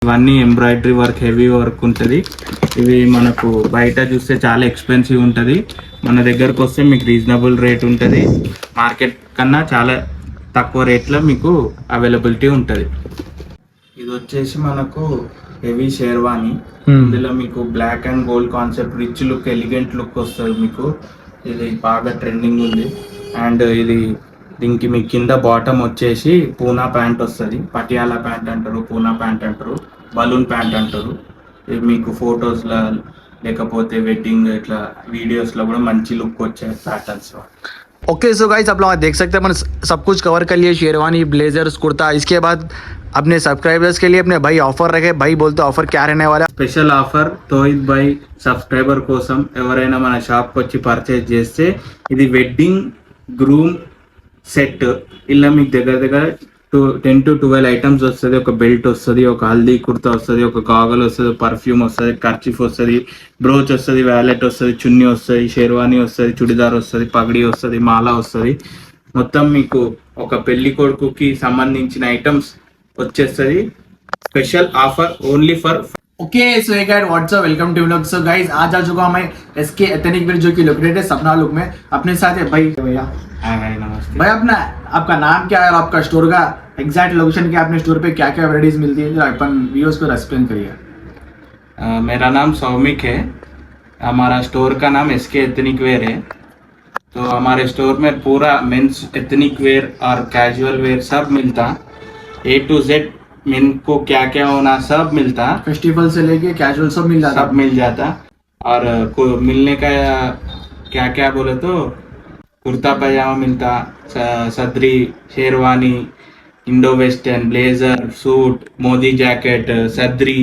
ఇవన్నీ embroidery work, heavy work ఉంటుంది. ఇవి మనకు బయట చూస్తే చాలా ఎక్స్పెన్సివ్ ఉంటుంది. మన దగ్గరకు వస్తే మీకు రీజనబుల్ రేట్ ఉంటుంది. మార్కెట్ కన్నా చాలా తక్కువ రేట్లో మీకు అవైలబిలిటీ ఉంటుంది. ఇది వచ్చేసి మనకు హెవీ షేర్వానీ. ఇందులో మీకు black and gold concept, rich look, elegant look వస్తుంది మీకు. ఇది బాగా ట్రెండింగ్ ఉంది. అండ్ ఇది దీనికి మీ కింద బాటమ్ వచ్చేసి పూనా ప్యాంట్ వస్తుంది. పటియాలా ప్యాంట్ అంటారు, పూనా ప్యాంట్ అంటారు, బలూన్ ప్యాంట్ అంటారు. ఇది మీకు ఫొటోస్లో లేకపోతే వెడ్డింగ్ ఇట్లా వీడియోస్లో కూడా మంచి లుక్ వచ్చే ప్యాటర్న్స్. ओके सो गाइस आप लोग देख सकते हैं अपन सब कुछ कवर कर लिए, शेरवानी, ब्लेजर्स, कुर्ता. इसके बाद अपने सब्सक्राइबर्स के लिए अपने भाई ऑफर रखे. भाई बोलते ऑफर क्या रहने वाला है? స్పెషల్ ఆఫర్ తోయిద్ బై సబ్స్క్రైబర్ కోసం ఎవరైనా మన షాప్కి వచ్చి పర్చేజ్ చేస్తే ఇది వెడ్డింగ్ గ్రూమ్ సెట్. ఇలా మీకు దగ్గర దగ్గర 10 to 12 ఐటమ్స్ వస్తుంది. ఒక బెల్ట్ వస్తుంది, ఒక హల్దీ కుర్తా వస్తుంది, ఒక గాగల్ వస్తుంది, పర్ఫ్యూమ్ వస్తుంది, కర్చీఫ్ వస్తుంది, బ్రోచ్ వస్తుంది, వ్యాలెట్ వస్తుంది, చున్నీ వస్తుంది, షేర్వానీ వస్తుంది, చుడిదార్ వస్తుంది, పగడి వస్తుంది, మాల వస్తుంది. మొత్తం మీకు ఒక పెళ్లి కొడుకుకి సంబంధించిన ఐటమ్స్ వచ్చేస్తుంది. Special offer only for okay so hey guys what's up, welcome to vlog. So guys आज आ चुका हूं मैं एसके एथनिक वेयर जो कि लोकेटेड है सपना लुक में. अपने साथ है भाई. भैया नमस्ते भाई, अपना आपका नाम क्या है और आपका स्टोर का एग्जैक्ट लोकेशन क्या, अपने स्टोर पे क्या क्या वैरायटीज मिलती है, जो अपन व्यूअर्स को एक्सप्लेन करिए. मेरा नाम सौमिक है. हमारा स्टोर का नाम एसके एथनिक वेयर है. तो हमारे स्टोर में पूरा मेंस एथनिक वेयर और कैजुअल वेयर सब मिलता. A to Z मेन को क्या क्या होना सब मिलता. फेस्टिवल से लेके कैजुअल सब मिल जाता. सब मिल जाता. और को मिलने का क्या क्या बोले तो कुर्ता पजामा मिलता, सदरी, sherwani, Indo western, blazer, suit, Modi jacket, सदरी,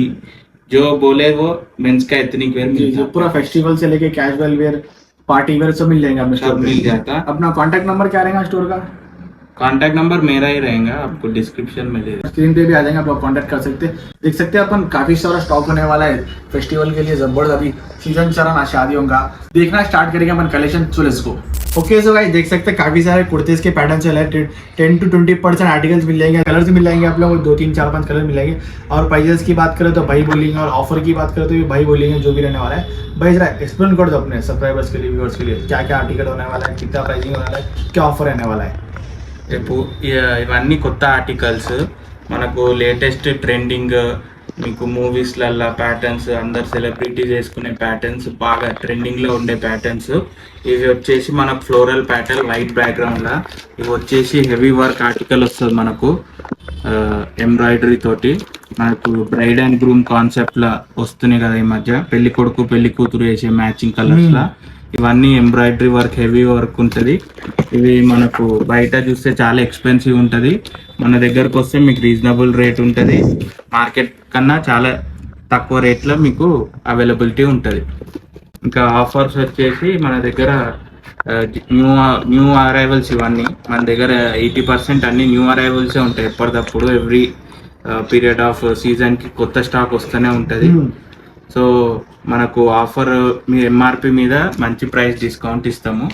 जो बोले वो मेंस का एथनिक वेयर मिलता. पूरा फेस्टिवल से लेके कैजुअल वेयर, पार्टी वेयर सब मिल जाएंगे अपने स्टोर सब पे. मिल जाता. अपना कांटेक्ट नंबर क्या रहेगा स्टोर का? कांटेक्ट नंबर मेरा ही रहेगा, आपको डिस्क्रिप्शन में दे. स्क्रीन पे भी आ जाएंगे, आप लोग कांटेक्ट कर सकते हैं. देख सकते हैं अपन काफी सारा स्टॉक होने वाला है फेस्टिवल के लिए. जबरदस्त अभी सीजन चल रहा शादियों का. देखना स्टार्ट करेंगे अपन collection. So let's go. Okay so guys देख सकते हैं काफी सारे कुर्तेज के पैटर्न चल रहे हैं. 10 to 20% आर्टिकल्स मिल जाएंगे. कलर्स मिल जाएंगे आप लोगों को 2 3 4 5 कलर मिल जाएंगे. और प्राइजेस की बात करें तो भाई बोलेंगे, और ऑफर की बात करें तो भी भाई बोलेंगे, जो भी रहने वाला है. भाई जरा एक्सप्लेन कर दो अपने सब्सक्राइबर्स के लिए, व्यूअर्स के लिए, क्या क्या आर्टिकल होने वाला है, कितना प्राइसिंग होने वाला है, क्या ऑफर रहने वाला है. ఇవన్నీ కొత్త ఆర్టికల్స్ మనకు లేటెస్ట్ ట్రెండింగ్. మీకు మూవీస్లల్లో ప్యాటర్న్స్, అందరు సెలబ్రిటీస్ వేసుకునే ప్యాటర్న్స్, బాగా ట్రెండింగ్లో ఉండే ప్యాటర్న్స్. ఇవి వచ్చేసి మనకు ఫ్లోరల్ ప్యాటర్న్, వైట్ బ్యాక్గ్రౌండ్లో. ఇవి వచ్చేసి హెవీ వర్క్ ఆర్టికల్ వస్తుంది మనకు ఎంబ్రాయిడరీ తోటి. మనకు బ్రైడ్ అండ్ గ్రూమ్ కాన్సెప్ట్లో వస్తున్నాయి కదా ఈ మధ్య, పెళ్లి కొడుకు పెళ్లి కూతురు వేసే మ్యాచింగ్ కలర్స్లో. ఇవన్నీ ఎంబ్రాయిడరీ వర్క్, హెవీ వర్క్ ఉంటుంది. ఇవి మనకు బయట చూస్తే చాలా ఎక్స్పెన్సివ్ ఉంటుంది. మన దగ్గరకు వస్తే మీకు రీజనబుల్ రేట్ ఉంటుంది. మార్కెట్ కన్నా చాలా తక్కువ రేట్లో మీకు అవైలబిలిటీ ఉంటుంది. ఇంకా ఆఫర్స్ వచ్చేసి మన దగ్గర న్యూ అరైవల్స్. ఇవన్నీ మన దగ్గర 80% అన్ని న్యూ అరైవల్సే ఉంటాయి. ఎప్పటికప్పుడు ఎవ్రీ పీరియడ్ ఆఫ్ సీజన్కి కొత్త స్టాక్ వస్తూనే ఉంటుంది. సో మనకు ఆఫర్ మీ ఎంఆర్పి మీద మంచి ప్రైస్ డిస్కౌంట్ ఇస్తాము.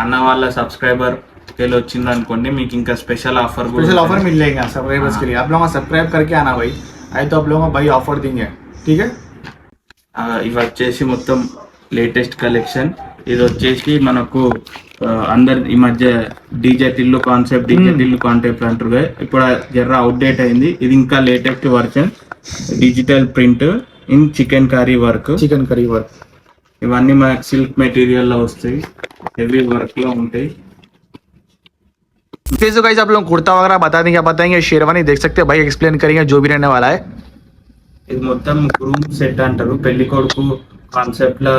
అన్న వాళ్ళ సబ్స్క్రైబర్ तेल వచ్చింది అనుకోండి, మీకు ఇంకా స్పెషల్ ऑफर मिल जाएगा सब्सक्राइबर्स के लिए. आप लोग सब्सक्राइब करके आना भाई. आए तो आप लोगों को भाई ऑफर देंगे, ठीक है. ఇవి వచ్చేసి మొత్తం లేటెస్ట్ కలెక్షన్. ఇది వచ్చేసి మనకు అందరు ఈ మధ్య డీజే టిల్లు కాన్సెప్ట్ అంటారు. ఇప్పుడు జర్ర అవుట్డేట్ అయింది. ఇది ఇంకా latest version, digital print in chicken curry work. ఇవన్నీ మనకు సిల్క్ మెటీరియల్ లో వస్తాయి, హెవీ వర్క్ లో ఉంటాయి. तो गाइस आप लोग कुर्ता वगैरह बता देंगे, बताएंगे. शेरवानी देख सकते हैं भाई एक्सप्लेन करेंगे जो भी रहने वाला है. ఇది మొత్తం గ్రూమ్ సెట్ అంటారు. పెళ్లి కొడుకు కాన్సెప్ట్ లో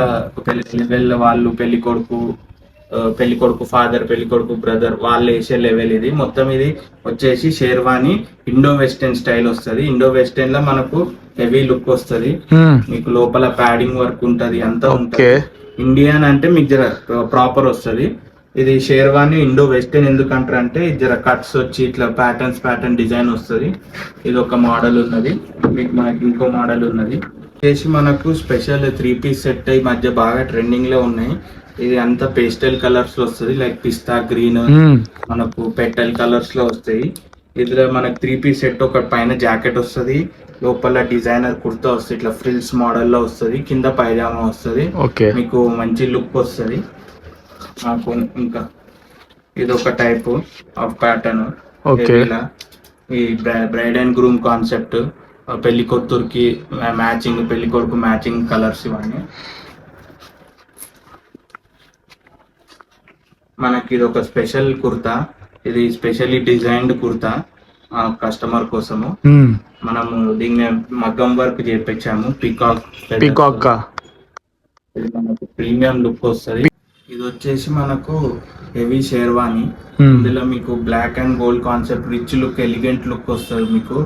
లెవెల్ వాళ్ళు పెళ్లి కొడుకు ఫాదర్, పెళ్లి కొడుకు బ్రదర్ వాళ్ళు వేసే లెవెల్ ఇది. మొత్తం ఇది వచ్చేసి షేర్వానీ ఇండో వెస్టర్న్ స్టైల్ వస్తుంది. ఇండో వెస్టర్న్ లో మనకు హెవీ లుక్ వస్తుంది. మీకు లోపల ప్యాడింగ్ వర్క్ ఉంటది, అంతా ఉంటుంది. ఇండియన్ అంటే మీకు జర ప్రాపర్ వస్తుంది. ఇది షేర్వానీ ఇండో వెస్టర్న్ ఎందుకంటారు అంటే జర కట్స్ వచ్చి ఇట్లా ప్యాటర్న్ డిజైన్ వస్తుంది. ఇది ఒక మోడల్ ఉన్నది. మీకు మనకి ఇంకో మోడల్ ఉన్నది చేసి మనకు స్పెషల్ 3 పీస్ సెట్ ఈ మధ్య బాగా ట్రెండింగ్ లో ఉన్నాయి. ఇది అంతా పేస్టల్ కలర్స్ లో వస్తుంది, లైక్ పిస్తా గ్రీన్, మనకు పెటల్ కలర్స్ లో వస్తాయి. ఇందులో మనకు 3-piece సెట్, ఒక పైన జాకెట్ వస్తుంది, లోపల డిజైనర్ కుర్తా వస్తుంది, ఇట్లా ఫ్రిల్స్ మోడల్లో వస్తుంది, కింద పైజామా వస్తుంది. ఓకే, మీకు మంచి లుక్ వస్తుంది. మాకు ఇంకా ఇది ఒక టైప్ ఆఫ్ ప్యాటర్న్. ఓకే, ఈ బ్రైడ్ అండ్ గ్రూమ్ కాన్సెప్ట్, పెళ్లి కొత్తూరుకి మ్యాచింగ్, పెళ్లి కొడుకు మ్యాచింగ్ కలర్స్ ఇవన్నీ. మనకి ఇది ఒక స్పెషల్ కుర్తా, ఇది స్పెషల్లీ డిజైన్డ్ కుర్తా కస్టమర్ కోసము. మనము దీన్ని మగ్గం వర్క్ చేపించాము, పీకాక్. ఇది మనకు ప్రీమియం లుక్ వస్తుంది. ఇది వచ్చేసి మనకు హెవీ షేర్వాణి. ఇందులో మీకు black and gold concept, rich look, elegant look వస్తుంది మీకు.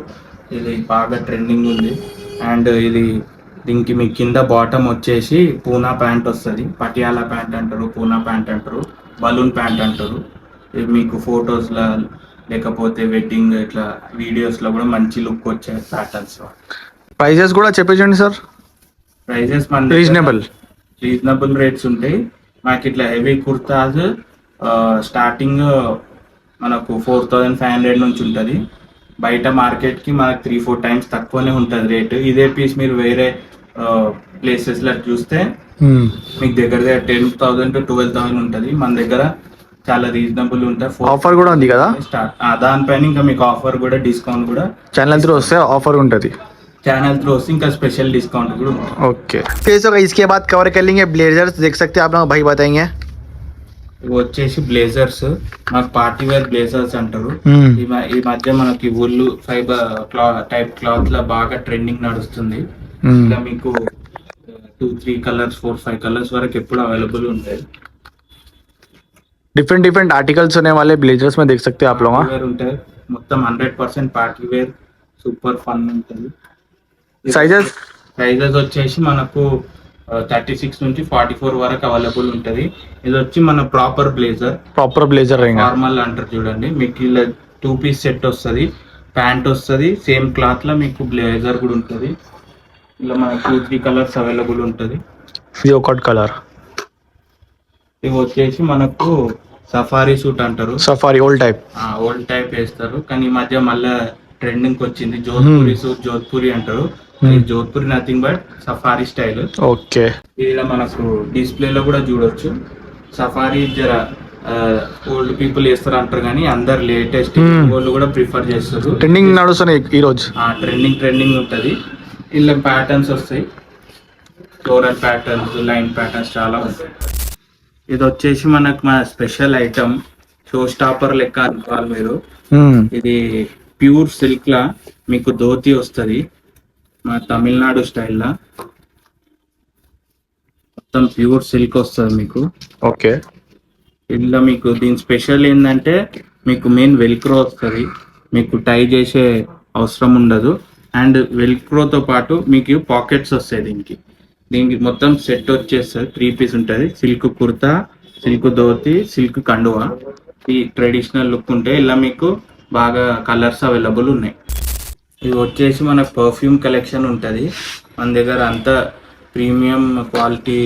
ఇది బాగా ట్రెండింగ్ ఉంది. అండ్ ఇది దీనికి మీ కింద బాటమ్ వచ్చేసి పూనా ప్యాంట్ వస్తుంది, పటియాలా ప్యాంట్ అంటారు, పూనా ప్యాంట్ అంటారు, బలూన్ ప్యాంట్ అంటారు. ఇది మీకు ఫొటోస్లో లేకపోతే వెడ్డింగ్ ఇట్లా వీడియోస్లో కూడా మంచి లుక్ వచ్చే ప్యాటర్న్స్. ప్రైజెస్ కూడా చెప్పేయండి సార్. ప్రైజెస్ మన రీజనబుల్ రేట్స్ ఉంటాయి. మాకు ఇట్లా హెవీ కుర్తాస్ స్టార్టింగ్ మనకు 4,500 నుంచి ఉంటుంది. బయట మార్కెట్కి మనకు 3-4 టైమ్స్ తక్కువనే ఉంటుంది రేటు. ఇదే పీస్ మీరు వేరే ప్లేసెస్లో చూస్తే మీకు దగ్గర 10,000 to 12,000 ఉంటుంది. మన దగ్గర చాలా రీజనబుల్ ఉంటాయి. ఆఫర్ కూడా ఉంది కదా దానిపైన ఇంకా మీకు ఆఫర్ కూడా, డిస్కౌంట్ కూడా ఛానల్ త్రూ వస్తే ఆఫర్ ఉంటుంది. चैनल थ्रू ఇంకా స్పెషల్ డిస్కౌంట్ కూడా ఉంటుంది. ఓకే, సో इसके बाद कवर कर लेंगे ब्लेजर्स. देख सकते हैं आप लोग, भाई बताएंगे. ఇవి వచ్చేసి బ్లేజర్స్, మాకు పార్టీ వేర్ బ్లేజర్స్ అంటారు. ఈ మధ్య మనకి వుల్ ఫైబర్ టైప్ క్లాత్ లా బాగా ట్రెండింగ్ నడుస్తుంది. ఇలా మీకు 2-3 కలర్స్, 4-5 కలర్స్ వరకు ఎప్పుడు అవైలబుల్ ఉంటాయి. डिफरेंट आर्टिकल्स होने वाले ब्लेजर्स में देख सकते हैं आप लोग. ఉంటాయి మొత్తం 100% పార్టీ వేర్, సూపర్ ఫన్ ఉంటుంది. సైజెస్ వచ్చేసి మనకు 36 నుంచి 44 వరకు అవైలబుల్ ఉంటుంది. ఇది వచ్చి మన ప్రాపర్ బ్లేజర్ నార్మల్ అంటారు చూడండి. మీకు ఇలా 2-piece సెట్ వస్తుంది, ప్యాంట్ వస్తుంది, సేమ్ క్లాత్ లో మీకు బ్లేజర్ కూడా ఉంటుంది. ఇలా మనకు 2-3 కలర్స్ అవైలబుల్ ఉంటుంది. ఇది ఒక కలర్. ఇవి వచ్చేసి మనకు సఫారీ సూట్ అంటారు. సఫారీ ఓల్డ్ టైప్ వేస్తారు, కానీ ఈ మధ్య మళ్ళీ ట్రెండింగ్ వచ్చింది జోధ్పూరి సూట్. జోధ్పూరి అంటారు, Jodhpuri nothing but safari style. Okay, ఇలా మనకు డిస్ప్లే లో కూడా చూడొచ్చు. సఫారీ జర ఓల్డ్ పీపుల్ వేస్తారు అంటారు, కానీ అందరు లేటెస్ట్ వాళ్ళు కూడా ప్రిఫర్ చేస్తారు. ట్రెండింగ్ నడుస్తున్నాయి ఈ రోజు. ట్రెండింగ్ ఉంటది. ఇలా ప్యాటర్న్స్ వస్తాయి, ఫ్లోరల్ ప్యాటర్న్స్, లైన్ ప్యాటర్న్స్ చాలా ఉంటాయి. ఇది వచ్చేసి మనకు మన స్పెషల్ ఐటమ్, షో స్టాపర్ లెక్క అనుకోవాలి మీరు. ఇది ప్యూర్ సిల్క్ లా మీకు ధోతి వస్తుంది, మా తమిళనాడు స్టైల్లో మొత్తం ప్యూర్ సిల్క్ వస్తుంది మీకు. ఓకే, ఇలా మీకు దీని స్పెషల్ ఏంటంటే మీకు మెయిన్ వెల్క్రో వస్తుంది, మీకు టై చేసే అవసరం ఉండదు. అండ్ వెల్క్రోతో పాటు మీకు పాకెట్స్ వస్తాయి. దీనికి మొత్తం సెట్ వచ్చేస్తుంది, 3-piece ఉంటుంది. Silk kurta, silk dhoti, silk కండువా. ఈ ట్రెడిషనల్ లుక్ ఉంటాయి. ఇలా మీకు బాగా కలర్స్ అవైలబుల్ ఉన్నాయి. ఇది వచ్చేసి మనకు పర్ఫ్యూమ్ కలెక్షన్ ఉంటుంది మన దగ్గర. అంతా premium quality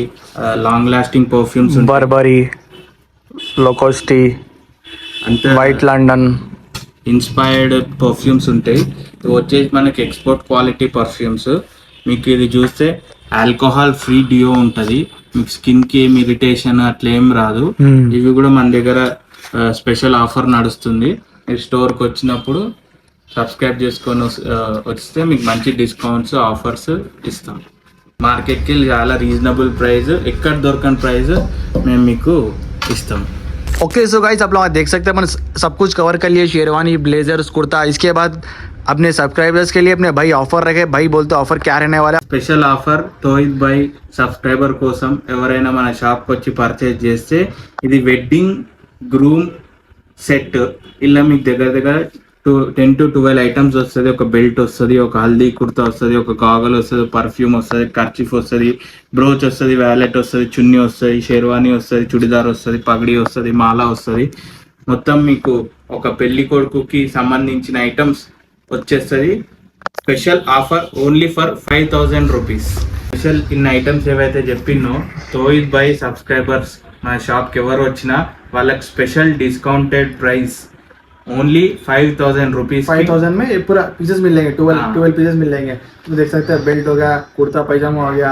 long lasting perfumes, Burberry, Lacoste, అంతా వైట్ లండన్ ఇన్స్పైర్డ్ పర్ఫ్యూమ్స్ ఉంటాయి. ఇది వచ్చేసి మనకి ఎక్స్పోర్ట్ క్వాలిటీ పర్ఫ్యూమ్స్. మీకు ఇది చూస్తే ఆల్కహాల్ ఫ్రీ డియో ఉంటుంది, మీకు స్కిన్ కి ఏం ఇరిటేషన్ అట్లా ఏం రాదు. ఇవి కూడా మన దగ్గర స్పెషల్ ఆఫర్ నడుస్తుంది. మీరు స్టోర్కి వచ్చినప్పుడు సబ్స్క్రైబ్ చేసుకొని వస్తే మీకు మంచి డిస్కౌంట్స్, ఆఫర్స్ ఇస్తాం. మార్కెట్కి చాలా రీజనబుల్ ప్రైస్, ఎక్కడ దొరకని ప్రైస్ మేము మీకు ఇస్తాం. ओके, सो गाइस आप लोग देख सकते हैं मैंने सब कुछ कवर कर लिया, शेरवानी, ब्लेजर्स, कुर्ता. इसके बाद अपने सब्सक्राइबर्स के लिए अपने भाई ऑफर रखे. भाई बोलते ऑफर क्या रहने वाला? స్పెషల్ ఆఫర్ తోయిద్ బై సబ్స్క్రైబర్ కోసం ఎవరైనా మన షాప్కి వచ్చి పర్చేజ్ చేస్తే ఇది వెడ్డింగ్ గ్రూమ్ సెట్. ఇలా మీకు దగ్గర 10 to 12 ఐటమ్స్ వస్తుంది. ఒక బెల్ట్ వస్తుంది, ఒక హల్దీ కుర్తా వస్తుంది, ఒక గాగల్ వస్తుంది, పర్ఫ్యూమ్ వస్తుంది, కర్చీఫ్ వస్తుంది, బ్రోచ్ వస్తుంది, వ్యాలెట్ వస్తుంది, చున్నీ వస్తుంది, షేర్వానీ వస్తుంది, చుడిదార్ వస్తుంది, పగడి వస్తుంది, మాల వస్తుంది. మొత్తం మీకు ఒక పెళ్లి కొడుకుకి సంబంధించిన ఐటమ్స్ వచ్చేస్తుంది. Special offer only for 5,000 rupees. Special ఇన్ని ఐటమ్స్ ఏవైతే చెప్పినో తోయిద్ బై సబ్స్క్రైబర్స్ మన షాప్కి ఎవరు వచ్చినా వాళ్ళకి special discounted price only 5,000 rupees 5,000 में ये पूरा पीसेस मिल जाएंगे, 12 पीसेस मिल जाएंगे। तो देख सकते हैं बेल्ट हो गया, कुर्ता पैजामा हो गया,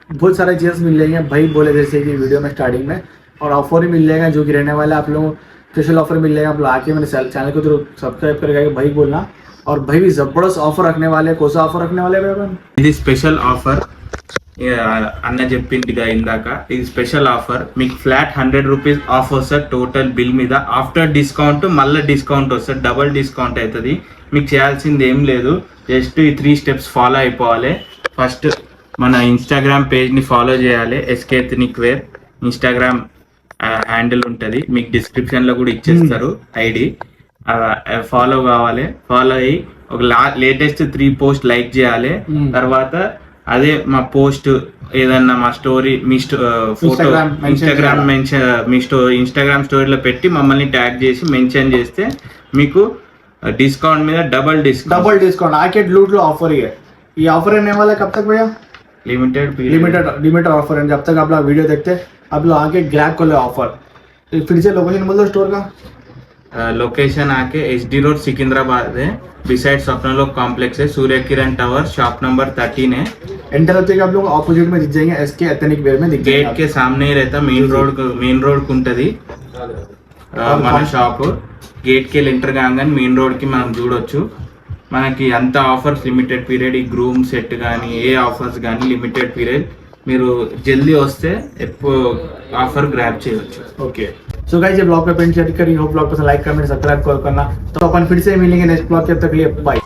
बहुत सारे चीज़ मिल जाएंगे भाई बोले जैसे कि वीडियो में स्टार्टिंग में। और ऑफर भी मिल जाएगा जो कि रहने वाला है आप लोगों को स्पेशल ऑफर मिल जाएगा। आप लोग आके मेरे चैनल को तो सब्सक्राइब करके भाई बोलना। और भाई भी जबरदस्त ऑफर रखने वाले हैं। कौन सा ऑफर रखने वाले हैं भाई अपन? ఇది స్పెషల్ ఆఫర్ అన్న చెప్పిందిగా ఇందాక, ఇది స్పెషల్ ఆఫర్. మీకు ఫ్లాట్ 100 రూపీస్ ఆఫ్ వస్తుంది టోటల్ బిల్ మీద. ఆఫ్టర్ డిస్కౌంట్ మళ్ళీ డిస్కౌంట్ వస్తుంది, డబుల్ డిస్కౌంట్ అవుతుంది. మీకు చేయాల్సింది ఏం లేదు, జస్ట్ ఈ 3 స్టెప్స్ ఫాలో అయిపోవాలి. ఫస్ట్ మన ఇన్స్టాగ్రామ్ పేజ్ని ఫాలో చేయాలి, SK ethnic wear Instagram handle ఉంటుంది, మీకు డిస్క్రిప్షన్లో కూడా ఇచ్చేస్తారు ఐడి. ఫాలో కావాలి. ఫాలో అయ్యి ఒక లేటెస్ట్ 3 పోస్ట్ లైక్ చేయాలి. తర్వాత అదే మా పోస్ట్ ఏదన్నా మా స్టోరీ మీ ఫోటో ఇన్స్టాగ్రామ్ మెన్షన్ మీ ఇన్స్టాగ్రామ్ స్టోరీలో పెట్టి మమ్మల్ని ట్యాగ్ చేసి మెన్షన్ చేస్తే మీకు डिस्काउंट में डबल डिस्काउंट आके लूट लो ऑफर ही है। ये ऑफर रहने वाला है कब तक भैया? लिमिटेड ऑफर है। जब तक आप लोग वीडियो देखते हैं आप लोग आके ग्रैब कर लो ऑफर। फिर से लोकेशन बोल दो स्टोर का। लोकेशन आके SD रोड सिकंदराबाद है, बिसाइड स्वप्नलोक कॉम्प्लेक्स है, Surya Kiran tower, shop number 13 है। एंटर होते ही आप लोग ऑपोजिट में दिख जाएंगे, एसके एथनिक वेयर में दिख जाएंगे। गेट के सामने ही रहता, मेन रोड कुंटदी మన షాప్. గేట్ కి ఎంటర్ కాగానే మెయిన్ రోడ్ కి మనం చూడొచ్చు. మనకి అంత ఆఫర్స్ లిమిటెడ్ పీరియడ్, ఈ గ్రూమ్ సెట్ కానీ ఏ ఆఫర్స్ కానీ లిమిటెడ్ పీరియడ్. మీరు జల్దీ వస్తే ఎప్పుడు ఆఫర్ గ్రాబ్ చేయవచ్చు. ओके सो गाइस, ये ब्लॉग पे पेंट शेयर करिए, होप ब्लॉग को लाइक कमेंट सब्सक्राइब करना। तो अपन फिर से मिलेंगे नेक्स्ट ब्लॉग के, तब तक के लिए बाय।